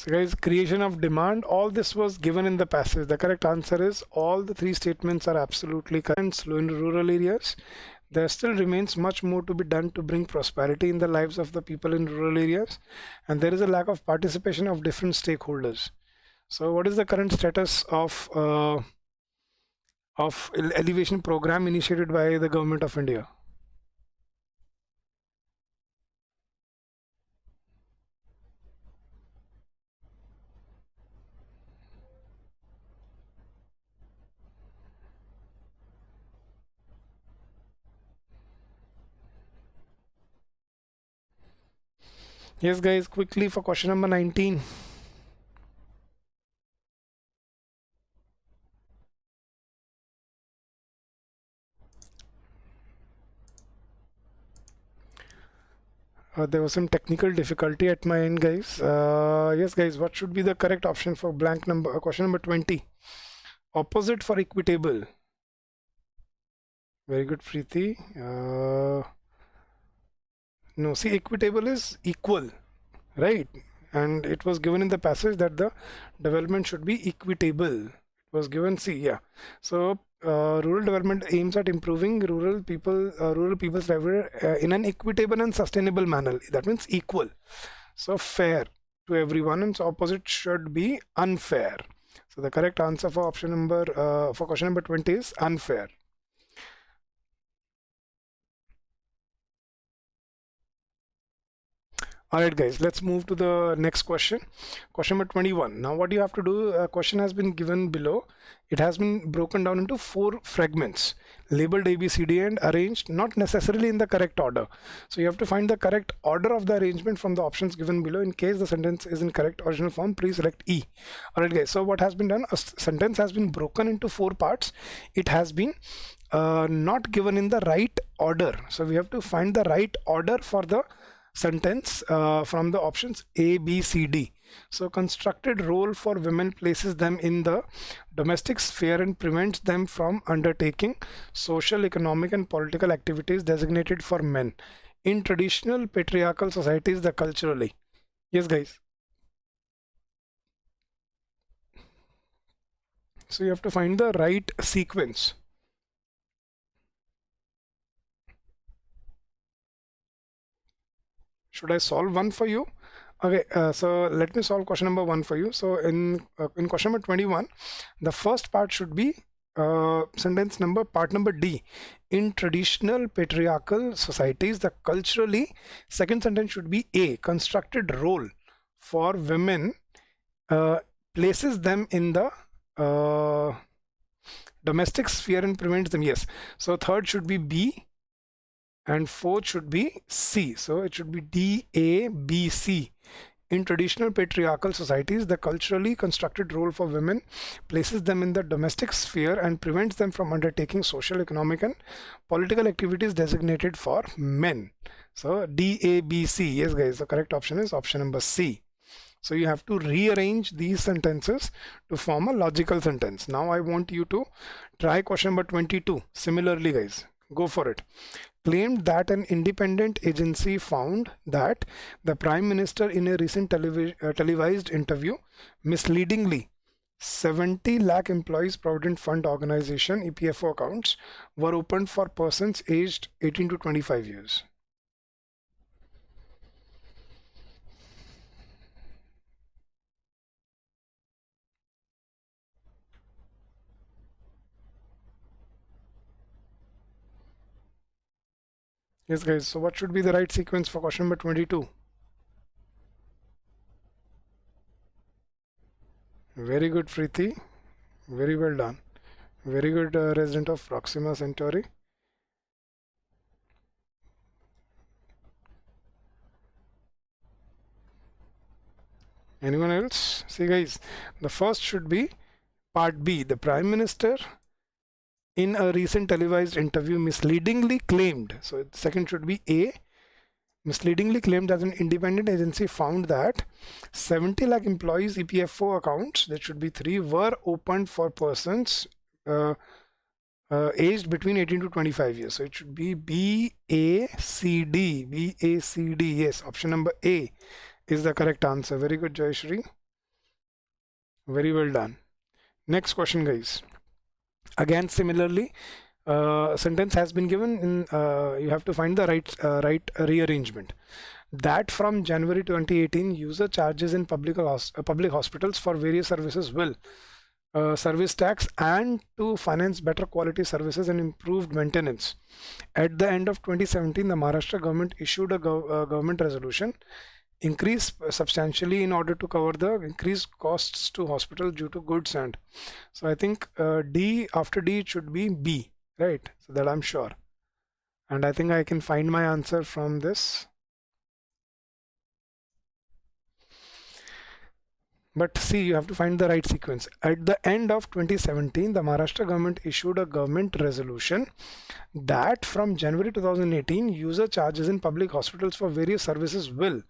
S1: So guys, creation of demand, all this was given in the passage. The correct answer is all the three statements are absolutely correct. And slow in rural areas. There still remains much more to be done to bring prosperity in the lives of the people in rural areas, and there is a lack of participation of different stakeholders. So what is the current status of elevation program initiated by the government of India? Yes guys, quickly for question number 19. There was some technical difficulty at my end, guys. Yes guys, what should be the correct option for blank number question number 20? Opposite for equitable. Very good, Preeti. No, see, equitable is equal, right? And it was given in the passage that the development should be equitable. It was given C, yeah. So rural development aims at improving rural people's livelihood in an equitable and sustainable manner. That means equal. So fair to everyone, and so opposite should be unfair. So the correct answer for option number for question number 20 is unfair. Alright guys, let's move to the next question. Question number 21. Now what you have to do, a question has been given below. It has been broken down into 4 fragments, labeled A, B, C, D and arranged not necessarily in the correct order. So you have to find the correct order of the arrangement from the options given below. In case the sentence is in correct original form, please select E. Alright guys, so what has been done, a sentence has been broken into 4 parts. It has been not given in the right order. So we have to find the right order for the sentence from the options A, B, C, D. So constructed role for women places them in the domestic sphere and prevents them from undertaking social, economic and political activities designated for men. In traditional patriarchal societies, the culturally. Yes guys. So you have to find the right sequence. Should I solve one for you? Okay, so let me solve question number 1 for you. So in question number 21, the first part should be sentence number part number D. In traditional patriarchal societies, the culturally, second sentence should be A. Constructed role for women places them in the domestic sphere and prevents them. Yes. So third should be B. And fourth should be C. So it should be D, A, B, C. In traditional patriarchal societies, the culturally constructed role for women places them in the domestic sphere and prevents them from undertaking social, economic and political activities designated for men. So D, A, B, C. Yes guys, the correct option is option number C. So you have to rearrange these sentences to form a logical sentence. Now I want you to try question number 22. Similarly guys, go for it. Claimed that an independent agency found that the Prime Minister in a recent televised interview misleadingly 70 lakh employees Provident Fund Organization EPFO accounts were opened for persons aged 18 to 25 years. Yes guys, so what should be the right sequence for question number 22? Very good, Preeti. Very well done. Very good, resident of Proxima Centauri. Anyone else? See guys, the first should be part B. The Prime Minister in a recent televised interview misleadingly claimed. So the second should be A. Misleadingly claimed that an independent agency found that 70 lakh employees EPFO accounts, that should be 3, were opened for persons aged between 18 to 25 years. So it should be B, A, C, D. B, A, C, D. Yes, option number A is the correct answer. Very good, Jayashri. Very well done. Next question, guys. Again, similarly, sentence has been given in you have to find the right rearrangement. That from January 2018, user charges in public hospitals for various services will service tax and to finance better quality services and improved maintenance. At the end of 2017, the Maharashtra government issued a government resolution increase substantially in order to cover the increased costs to hospital due to goods and. So I think D, after D it should be B, right? So that I'm sure. And I think I can find my answer from this. But see, you have to find the right sequence. At the end of 2017, the Maharashtra government issued a government resolution that from January 2018, user charges in public hospitals for various services will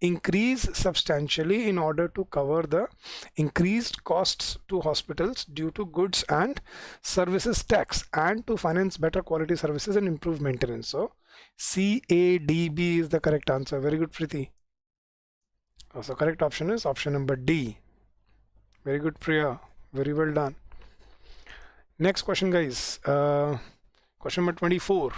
S1: increase substantially in order to cover the increased costs to hospitals due to goods and services tax and to finance better quality services and improve maintenance. So CADB is the correct answer. Very good, Preeti. So correct option is option number D. Very good, Priya. Very well done. Next question, guys. Question number 24.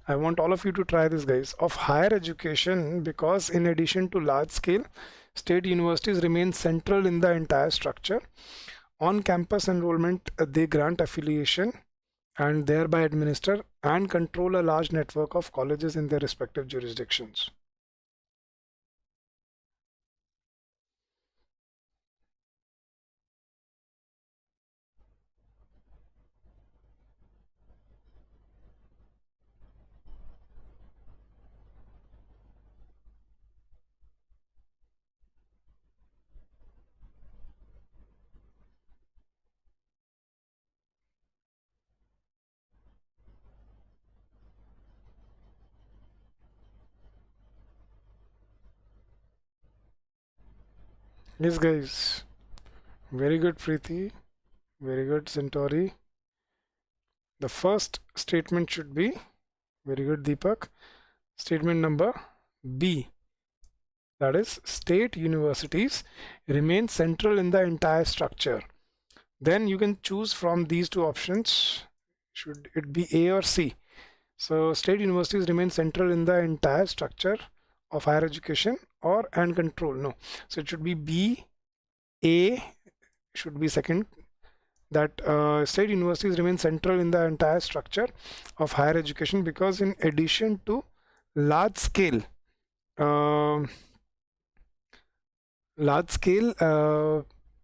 S1: I want all of you to try this, guys. Of higher education, because in addition to large scale, state universities remain central in the entire structure. On campus enrollment, they grant affiliation and thereby administer and control a large network of colleges in their respective jurisdictions. Yes, guys. Very good, Preeti. Very good, Centauri. The first statement should be, very good, Deepak. Statement number B. That is, state universities remain central in the entire structure. Then you can choose from these two options. Should it be A or C? So state universities remain central in the entire structure of higher education or and control. No. So it should be B. A should be second. That state universities remain central in the entire structure of higher education because in addition to large scale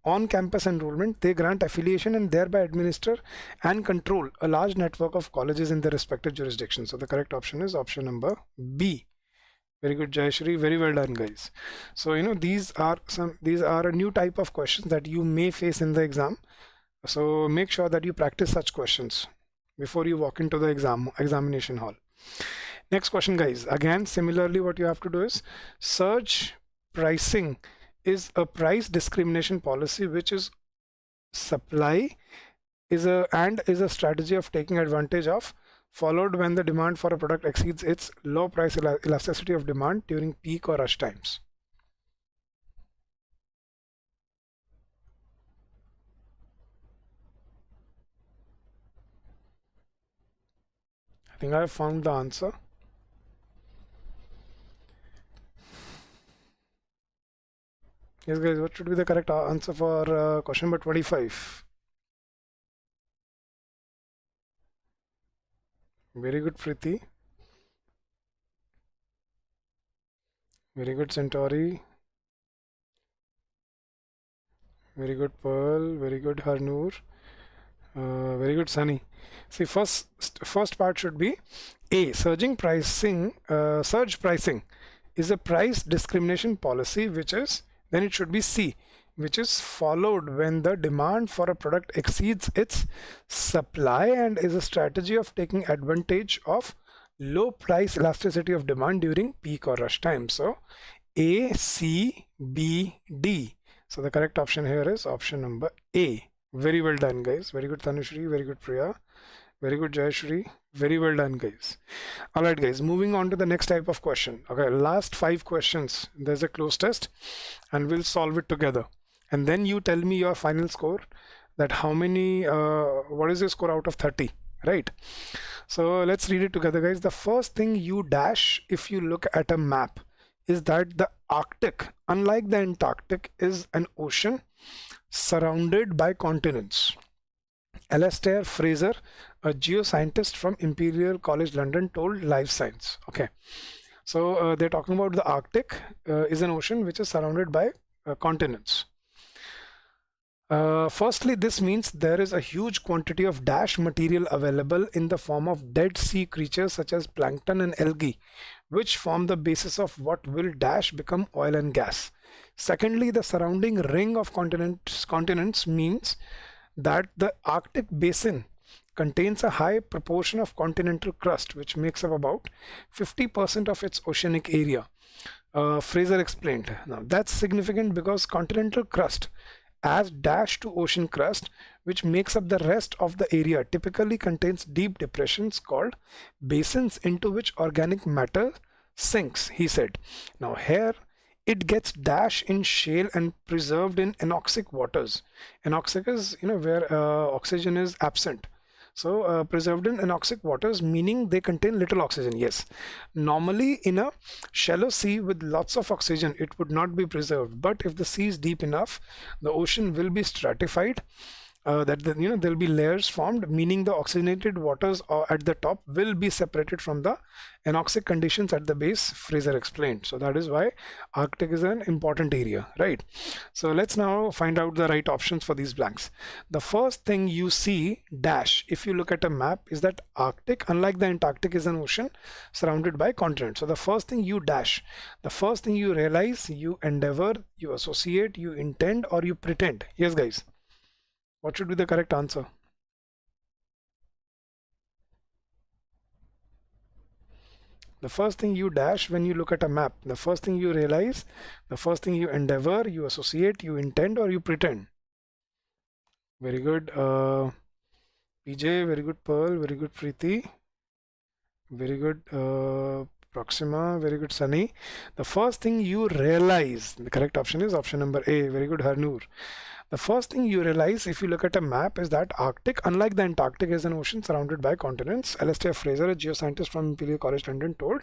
S1: on-campus enrollment, they grant affiliation and thereby administer and control a large network of colleges in their respective jurisdictions. So the correct option is option number B. Very good, Jayashri. Very well done, guys. So these are a new type of questions that you may face in the exam. So make sure that you practice such questions before you walk into the examination hall. Next question, guys. Again, similarly, what you have to do is surge pricing is a price discrimination policy which is supply is a strategy of taking advantage of, followed when the demand for a product exceeds its low price elasticity of demand during peak or rush times. I think I have found the answer. Yes, guys, what should be the correct answer for question number 25? Very good, Preeti. Very good, Centauri. Very good, Pearl. Very good, Harnoor. Very good, Sunny. See, first part should be A. Surge pricing is a price discrimination policy, which is, then it should be C, which is followed when the demand for a product exceeds its supply and is a strategy of taking advantage of low price elasticity of demand during peak or rush time. So A, C, B, D. So the correct option here is option number A. Very well done, guys. Very good, Tanushri. Very good, Priya. Very good, Jayashri. Very well done, guys. All right, guys, moving on to the next type of question. Okay, last 5 questions. There's a close test and we'll solve it together. and then you tell me your final score, that how many, what is your score out of 30, right? So let's read it together, guys. The first thing you dash if you look at a map is that the Arctic, unlike the Antarctic, is an ocean surrounded by continents. Alastair Fraser, a geoscientist from Imperial College London, told Life Science. Okay, so they're talking about the Arctic is an ocean which is surrounded by continents. Firstly, this means there is a huge quantity of dash material available in the form of dead sea creatures such as plankton and algae, which form the basis of what will dash become oil and gas. Secondly, the surrounding ring of continents means that the Arctic basin contains a high proportion of continental crust, which makes up about 50% of its oceanic area. Fraser explained. Now, that's significant because continental crust as dash to ocean crust, which makes up the rest of the area, typically contains deep depressions called basins into which organic matter sinks, he said. Now here it gets dashed in shale and preserved in anoxic waters. Anoxic is, where oxygen is absent. So preserved in anoxic waters, meaning they contain little oxygen. Yes, normally in a shallow sea with lots of oxygen, it would not be preserved. But if the sea is deep enough, the ocean will be stratified. There'll be layers formed, meaning the oxygenated waters at the top will be separated from the anoxic conditions at the base, Fraser explained. So that is why Arctic is an important area, right? So let's now find out the right options for these blanks. The first thing you see dash if you look at a map is that Arctic, unlike the Antarctic, is an ocean surrounded by continents. So the first thing you dash, the first thing you realize, you endeavor, you associate, you intend, or you pretend. Yes, guys. What should be the correct answer? The first thing you dash when you look at a map, the first thing you realize, the first thing you endeavor, you associate, you intend, or you pretend. Very good. PJ, very good. Pearl, very good. Preeti, very good. Proxima, very good. Sunny. The first thing you realize, the correct option is option number A. Very good. Harnoor. The first thing you realize if you look at a map is that Arctic, unlike the Antarctic, is an ocean surrounded by continents. Alastair Fraser, a geoscientist from Imperial College London, told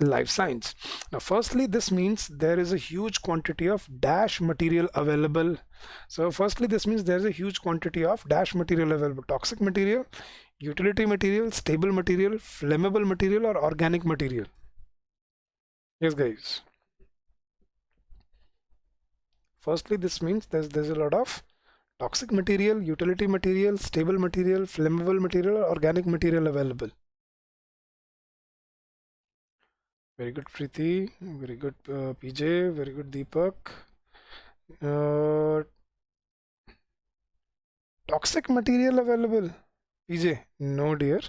S1: Life Science. Now, firstly, this means there is a huge quantity of dash material available. So, firstly, this means there is a huge quantity of dash material available. Toxic material, utility material, stable material, flammable material, or organic material. Yes, guys. Firstly, this means there's a lot of toxic material, utility material, stable material, flammable material, or organic material available. Very good, Preeti. Very good, PJ. Very good, Deepak. Toxic material available. PJ, no dear.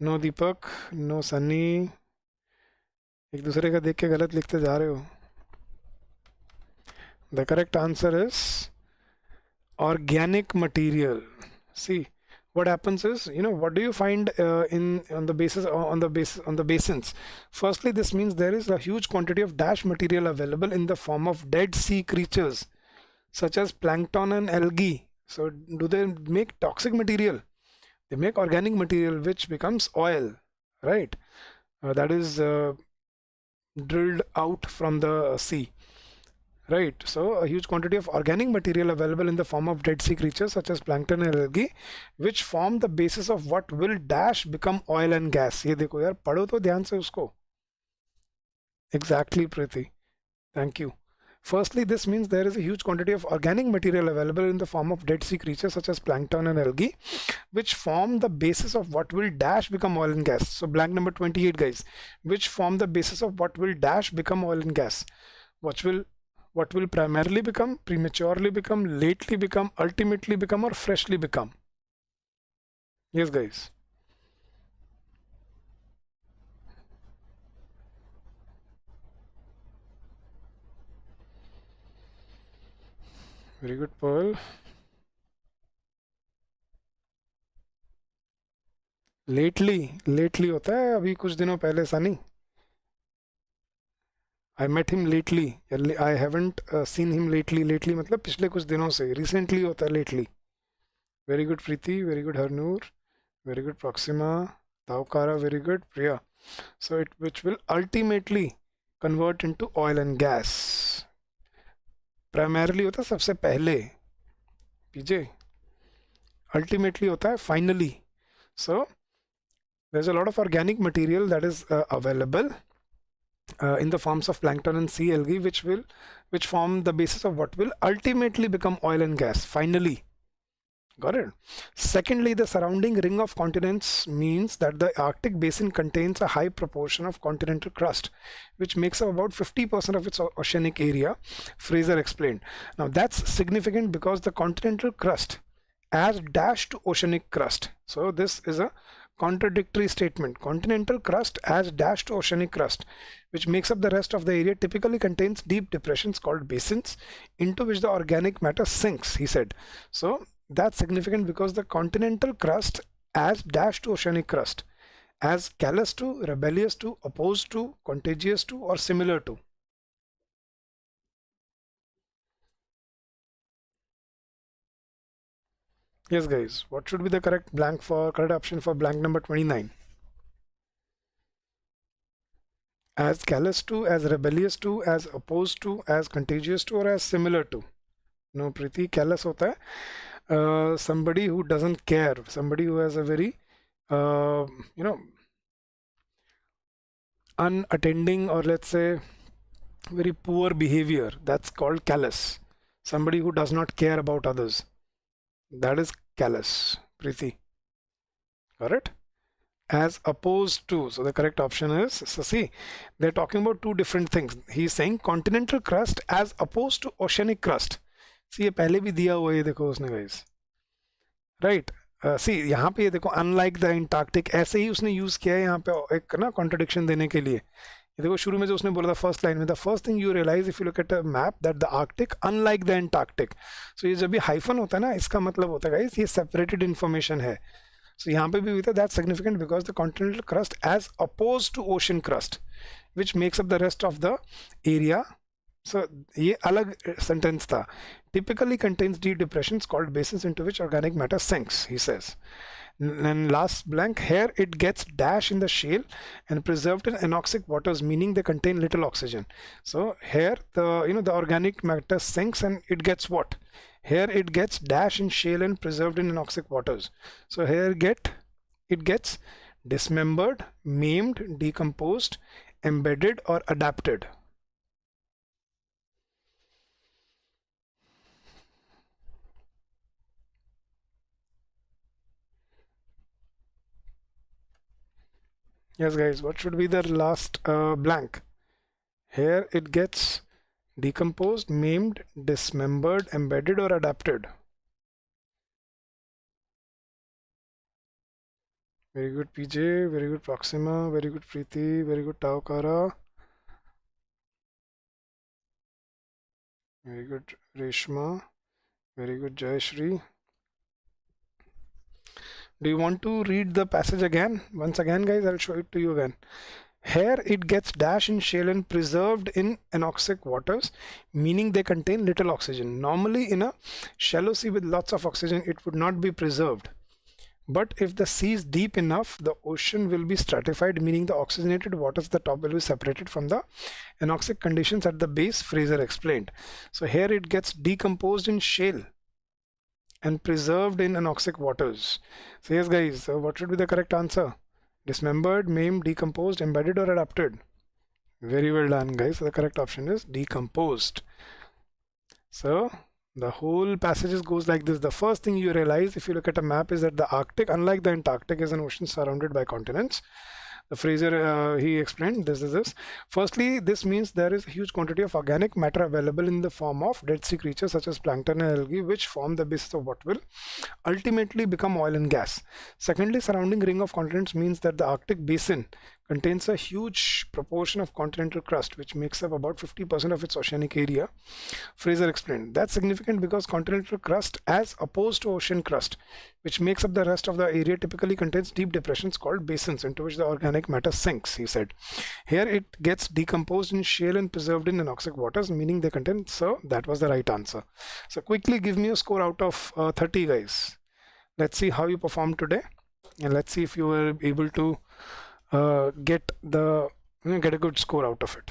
S1: No Deepak. No Sunny. एक दूसरे का देख के गलत लिखते जा रहे हो. The correct answer is organic material. See, what happens is, what do you find on the basins? Firstly, this means there is a huge quantity of dash material available in the form of dead sea creatures such as plankton and algae. So do they make toxic material? They make organic material which becomes oil, right? That is drilled out from the sea. Right, so a huge quantity of organic material available in the form of dead sea creatures such as plankton and algae, which form the basis of what will dash become oil and gas. ये देखो यार, पढ़ो तो ध्यान से उसको. Exactly, Preeti. Thank you. Firstly, this means there is a huge quantity of organic material available in the form of dead sea creatures such as plankton and algae, which form the basis of what will dash become oil and gas. So blank number 28, guys. Which form the basis of what will dash become oil and gas. What will primarily become, prematurely become, lately become, ultimately become, or freshly become? Yes, guys. Very good, Pearl. Lately होता है अभी कुछ दिनों पहले, Sunny. I met him lately. I haven't seen him lately. Lately मतलब पिछले कुछ दिनों से. Recently होता है lately. Very good Preeti. Very good Harnoor. Very good Proxima. Taukara. Very good Priya. So it which will ultimately convert into oil and gas. Primarily होता है सबसे पहले. PJ. Ultimately होता है finally. So there's a lot of organic material that is available in the forms of plankton and sea algae, which form the basis of what will ultimately become oil and gas finally. Got it? Secondly, the surrounding ring of continents means that the Arctic basin contains a high proportion of continental crust, which makes up about 50% of its oceanic area, Fraser explained. Now that's significant because the continental crust as dash to oceanic crust. So this is a contradictory statement. Continental crust as dash to oceanic crust, which makes up the rest of the area, typically contains deep depressions called basins into which the organic matter sinks, he said. So that's significant because the continental crust as dash to oceanic crust, as callous to, rebellious to, opposed to, contagious to, or similar to. Yes guys, what should be the correct option for blank number 29? As callous to, as rebellious to, as opposed to, as contagious to, or as similar to? No, Preeti, callous hota hai somebody who doesn't care, somebody who has a very unattending, or let's say very poor behavior. That's called callous. Somebody who does not care about others. That is callous, Preeti. Got it? As opposed to, so the correct option is, so see, they're talking about two different things. He's saying continental crust as opposed to oceanic crust. See, ये पहले भी दिया हुआ है, देखो उसने guys, right? See, यहाँ पे ये देखो unlike the Antarctic, ऐसे ही उसने यूज किया है यहाँ पे एक ना contradiction देने के लिए. ये देखो शुरू में जो उसने बोला था फर्स्ट लाइन में, the first thing you realize if you look at a map that the Arctic unlike the Antarctic. So ये जब भी हाइफन होता है ना, इसका मतलब होता है गाइस ये सेपरेटेड इन्फॉर्मेशन है. सो यहाँ पे भी होता है that significant because the continental crust as opposed to ocean crust which makes up the rest of the area. So ये अलग sentence था. Typically contains deep depressions called basins into which organic matter sinks, he says. And last blank, here it gets dash in the shale and preserved in anoxic waters, meaning they contain little oxygen. So here the organic matter sinks and it gets what? Here it gets dash in shale and preserved in anoxic waters. So here it gets dismembered, maimed, decomposed, embedded, or adapted. Yes guys, what should be the last blank? Here it gets decomposed, maimed, dismembered, embedded, or adapted. Very good PJ, very good Proxima, very good Preeti, very good Taukara, very good Reshma, very good Jayashri. Do you want to read the passage again? Once again guys, I'll show it to you again. Here it gets dash in shale and preserved in anoxic waters, meaning they contain little oxygen. Normally in a shallow sea with lots of oxygen, it would not be preserved. But if the sea is deep enough, the ocean will be stratified, meaning the oxygenated waters at the top will be separated from the anoxic conditions at the base, Fraser explained. So here it gets decomposed in shale and preserved in anoxic waters. So yes guys, so what should be the correct answer? Dismembered, maimed, decomposed, embedded, or adapted? Very well done guys. So the correct option is decomposed. So the whole passage goes like this. The first thing you realize if you look at a map is that the Arctic, unlike the Antarctic, is an ocean surrounded by continents. The Fraser, he explained this is this. Firstly, this means there is a huge quantity of organic matter available in the form of Dead Sea creatures such as plankton and algae, which form the basis of what will ultimately become oil and gas. Secondly, surrounding ring of continents means that the Arctic basin contains a huge proportion of continental crust, which makes up about 50% of its oceanic area. Fraser explained. That's significant because continental crust, as opposed to ocean crust, which makes up the rest of the area, typically contains deep depressions called basins into which the organic matter sinks, he said. Here it gets decomposed in shale and preserved in anoxic waters, meaning they contain. So that was the right answer. So quickly give me a score out of 30, guys. Let's see how you performed today, and let's see if you were able to get a good score out of it.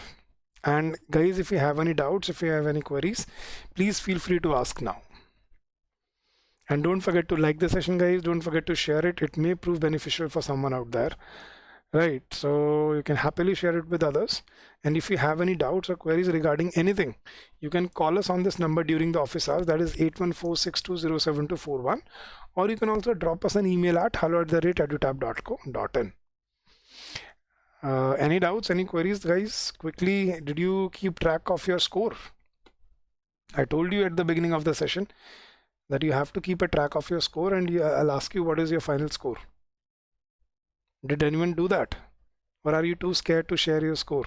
S1: And guys, if you have any doubts, if you have any queries, please feel free to ask now. And don't forget to like the session, guys. Don't forget to share it. It may prove beneficial for someone out there, right? So you can happily share it with others. And if you have any doubts or queries regarding anything, you can call us on this number during the office hours, that is 814-620-7241, or you can also drop us an email at hello@edutap.co.in. Any doubts, any queries, guys? Quickly, did you keep track of your score? I told you at the beginning of the session that you have to keep a track of your score, and I'll ask you what is your final score. Did anyone do that? Or are you too scared to share your score?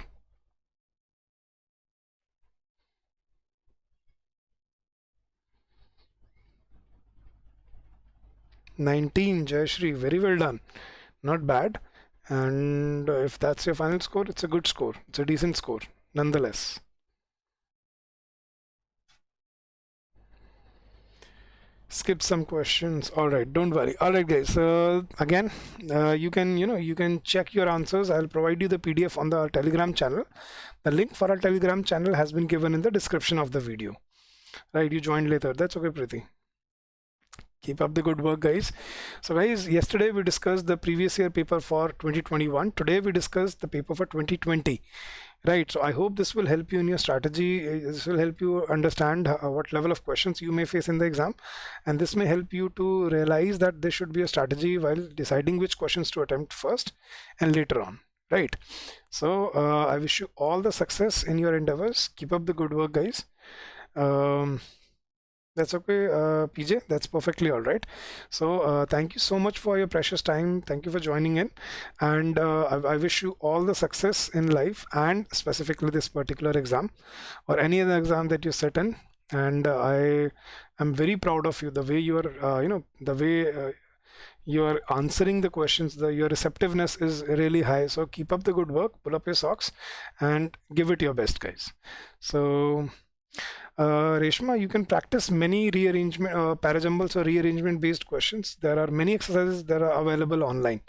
S1: 19, Jayashri, very well done. Not bad. And if that's your final score, it's a good score. It's a decent score, nonetheless. Skip some questions. All right, don't worry. All right, guys. Again, you can check your answers. I'll provide you the PDF on the Telegram channel. The link for our Telegram channel has been given in the description of the video. Right, you joined later. That's okay, Preeti. Keep up the good work, guys. So guys, yesterday we discussed the previous year paper for 2021. Today we discussed the paper for 2020. Right, so I hope this will help you in your strategy. This will help you understand what level of questions you may face in the exam, and this may help you to realize that there should be a strategy while deciding which questions to attempt first and later on. Right, so I wish you all the success in your endeavors. Keep up the good work, guys. That's okay, PJ, that's perfectly all right. So thank you so much for your precious time. Thank you for joining in, and I wish you all the success in life, and specifically this particular exam or any other exam that you sit in. And I am very proud of you, the way you are, the way you are answering the questions. Your receptiveness is really high. So keep up the good work, pull up your socks and give it your best, guys. So Reshma, you can practice many rearrangement, parajumbles or rearrangement based questions. There are many exercises that are available online.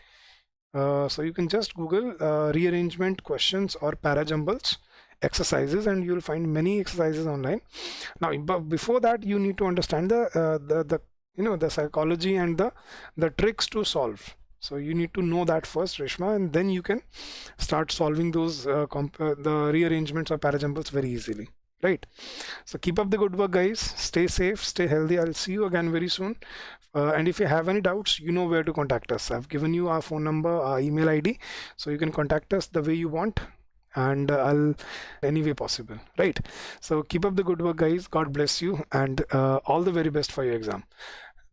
S1: So you can just Google rearrangement questions or parajumbles exercises, and you'll find many exercises online. Now, but before that, you need to understand the psychology and the tricks to solve. So you need to know that first, Reshma, and then you can start solving those the rearrangements or parajumbles very easily. Right, so keep up the good work, guys. Stay safe, stay healthy. I'll see you again very soon, and if you have any doubts, you know where to contact us. I've given you our phone number, our email ID, so you can contact us the way you want, and I'll any way possible. Right, so keep up the good work, guys. God bless you, and all the very best for your exam.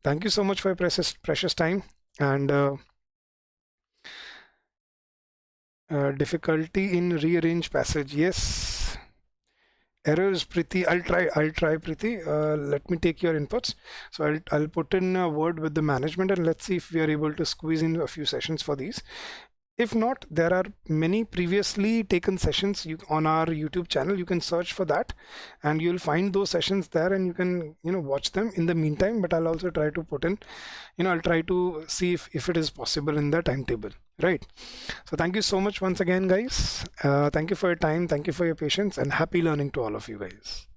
S1: Thank you so much for your precious time. And difficulty in rearrange passage, yes. Errors, Preeti. I'll try, Preeti. Let me take your inputs. So I'll put in a word with the management, and let's see if we are able to squeeze in a few sessions for these. If not, there are many previously taken sessions on our YouTube channel. You can search for that, and you'll find those sessions there, and you can watch them in the meantime. But I'll also try to put in, I'll try to see if it is possible in the timetable. Right. So thank you so much once again, guys. Thank you for your time. Thank you for your patience, and happy learning to all of you, guys.